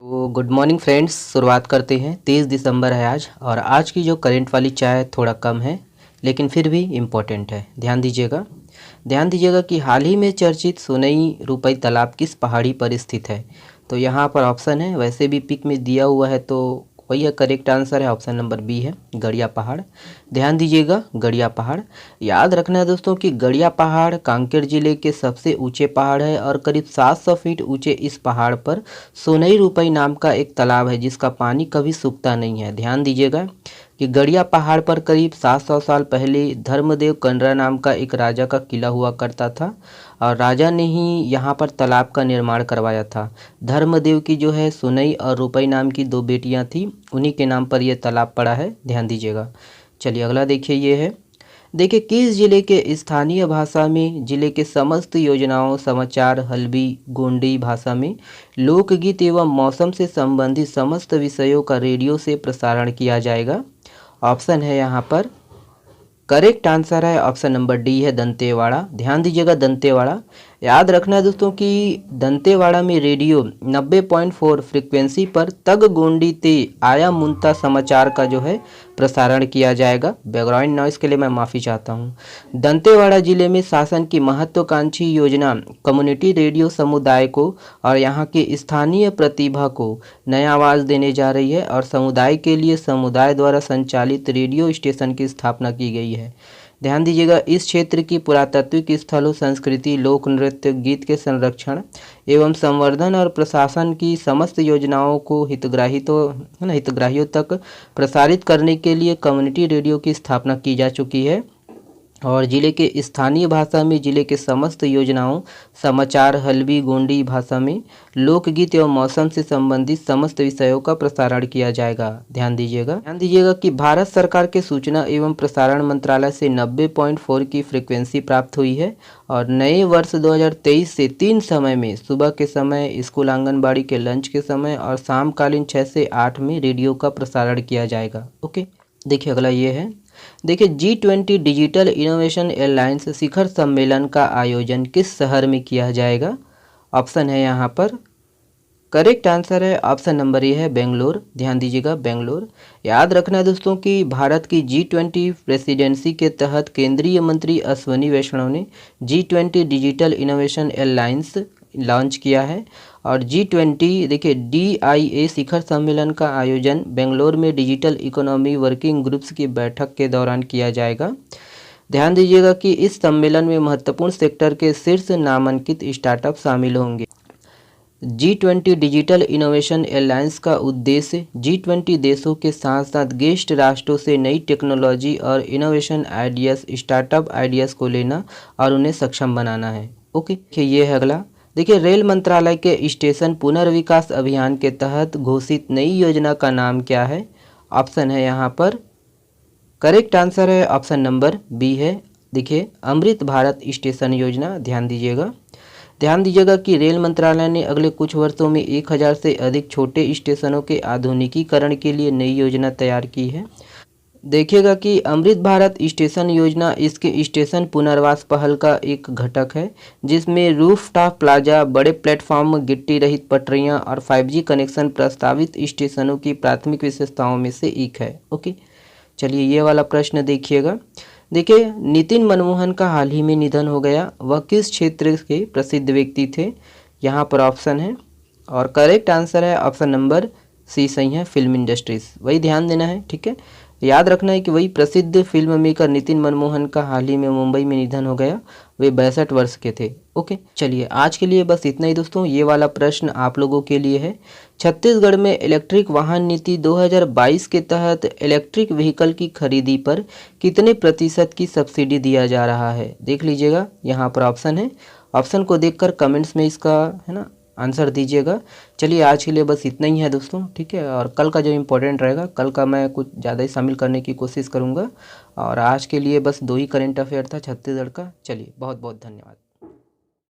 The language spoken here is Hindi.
तो गुड मॉर्निंग फ्रेंड्स, शुरुआत करते हैं। 23 दिसंबर है आज, और आज की जो करंट वाली चाय थोड़ा कम है लेकिन फिर भी इम्पोर्टेंट है। ध्यान दीजिएगा कि हाल ही में चर्चित सोनई रुपई तालाब किस पहाड़ी पर स्थित है। तो यहाँ पर ऑप्शन है, वैसे भी पिक में दिया हुआ है तो वही है, करेक्ट आंसर है ऑप्शन नंबर बी है, गड़िया पहाड़। ध्यान दीजिएगा, गड़िया पहाड़। याद रखना है दोस्तों कि गड़िया पहाड़ कांकेर जिले के सबसे ऊंचे पहाड़ है और करीब 700 फीट ऊंचे इस पहाड़ पर सोनई रुपई नाम का एक तालाब है जिसका पानी कभी सूखता नहीं है। ध्यान दीजिएगा कि गड़िया पहाड़ पर करीब 700 साल पहले धर्मदेव कंडरा नाम का एक राजा का किला हुआ करता था और राजा ने ही यहाँ पर तालाब का निर्माण करवाया था। धर्मदेव की जो है सोनई और रुपई नाम की दो बेटियाँ थी, उन्हीं के नाम पर यह तालाब पड़ा है। ध्यान दीजिएगा। चलिए अगला देखिए, ये है, देखिए किस जिले के स्थानीय भाषा में जिले के समस्त योजनाओं, समाचार, हल्बी गोंडी भाषा में लोकगीत एवं मौसम से संबंधित समस्त विषयों का रेडियो से प्रसारण किया जाएगा। ऑप्शन है यहाँ पर, करेक्ट आंसर है ऑप्शन नंबर डी है, दंतेवाड़ा। ध्यान दीजिएगा, दंतेवाड़ा। याद रखना है दोस्तों कि दंतेवाड़ा में रेडियो 90.4 फ्रीक्वेंसी पर तग गोंडी ते आया मुंता समाचार का जो है प्रसारण किया जाएगा। बैकग्राउंड नॉइस के लिए मैं माफ़ी चाहता हूँ। दंतेवाड़ा जिले में शासन की महत्वाकांक्षी योजना कम्युनिटी रेडियो समुदाय को और यहाँ की स्थानीय प्रतिभा को नया आवाज़ देने जा रही है और समुदाय के लिए समुदाय द्वारा संचालित रेडियो स्टेशन की स्थापना की गई है। ध्यान दीजिएगा, इस क्षेत्र की पुरातात्विक स्थलों, संस्कृति, लोक नृत्य, गीत के संरक्षण एवं संवर्धन और प्रशासन की समस्त योजनाओं को हितग्राहियों तक प्रसारित करने के लिए कम्युनिटी रेडियो की स्थापना की जा चुकी है और जिले के स्थानीय भाषा में जिले के समस्त योजनाओं, समाचार, हल्बी गोंडी भाषा में लोकगीत एवं मौसम से संबंधित समस्त विषयों का प्रसारण किया जाएगा। ध्यान दीजिएगा कि भारत सरकार के सूचना एवं प्रसारण मंत्रालय से 90.4 की फ्रीक्वेंसी प्राप्त हुई है और नए वर्ष 2023 से 3 समय में सुबह के समय, स्कूल आंगनबाड़ी के लंच के समय और शामकालीन 6 से 8 में रेडियो का प्रसारण किया जाएगा। ओके, देखिए अगला ये है, देखिए G20 डिजिटल इनोवेशन एलायंस शिखर सम्मेलन का आयोजन किस शहर में किया जाएगा। ऑप्शन है यहाँ पर, करेक्ट आंसर है ऑप्शन नंबर ए है, बेंगलोर। ध्यान दीजिएगा, बेंगलोर। याद रखना है दोस्तों कि भारत की G20 प्रेसिडेंसी के तहत केंद्रीय मंत्री अश्विनी वैष्णव ने G20 digital innovation Allianz launch किया है और G20 देखिए DIA शिखर सम्मेलन का आयोजन बेंगलोर में डिजिटल इकोनॉमी वर्किंग ग्रुप्स की बैठक के दौरान किया जाएगा। ध्यान दीजिएगा कि इस सम्मेलन में महत्वपूर्ण सेक्टर के शीर्ष नामांकित स्टार्टअप शामिल होंगे। G20 डिजिटल इनोवेशन एलायंस का उद्देश्य G20 देशों के साथ साथ गेस्ट राष्ट्रों से नई टेक्नोलॉजी और इनोवेशन आइडियाज़, स्टार्टअप आइडियाज़ को लेना और उन्हें सक्षम बनाना है। ओके, ये है अगला, देखिए रेल मंत्रालय के स्टेशन पुनर्विकास अभियान के तहत घोषित नई योजना का नाम क्या है। ऑप्शन है यहाँ पर, करेक्ट आंसर है ऑप्शन नंबर बी है, देखिए अमृत भारत स्टेशन योजना। ध्यान दीजिएगा कि रेल मंत्रालय ने अगले कुछ वर्षों में 1000 से अधिक छोटे स्टेशनों के आधुनिकीकरण के लिए नई योजना तैयार की है। देखिएगा कि अमृत भारत स्टेशन योजना इसके स्टेशन पुनर्वास पहल का एक घटक है जिसमें रूफटॉप प्लाजा, बड़े प्लेटफॉर्म, गिट्टी रहित पटरियां और 5G कनेक्शन प्रस्तावित स्टेशनों की प्राथमिक विशेषताओं में से एक है। ओके, चलिए ये वाला प्रश्न देखिएगा। देखिए नितिन मनमोहन का हाल ही में निधन हो गया, वह किस क्षेत्र के प्रसिद्ध व्यक्ति थे। यहाँ पर ऑप्शन है और करेक्ट आंसर है ऑप्शन नंबर सी सही है, फिल्म इंडस्ट्रीज। वही ध्यान देना है, ठीक है। याद रखना है कि वही प्रसिद्ध फिल्म मेकर नितिन मनमोहन का हाल ही में मुंबई में निधन हो गया, वे 62 वर्ष के थे। ओके, चलिए आज के लिए बस इतना ही दोस्तों। ये वाला प्रश्न आप लोगों के लिए है, छत्तीसगढ़ में इलेक्ट्रिक वाहन नीति 2022 के तहत इलेक्ट्रिक व्हीकल की खरीदी पर कितने प्रतिशत की सब्सिडी दिया जा रहा है। देख लीजिएगा, यहाँ पर ऑप्शन है, ऑप्शन को देखकर कमेंट्स में इसका है ना आंसर दीजिएगा। चलिए आज के लिए बस इतना ही है दोस्तों, ठीक है। और कल का जो इम्पोर्टेंट रहेगा, कल का मैं कुछ ज़्यादा ही शामिल करने की कोशिश करूँगा। और आज के लिए बस 2 ही करंट अफेयर था छत्तीसगढ़ का। चलिए बहुत बहुत धन्यवाद।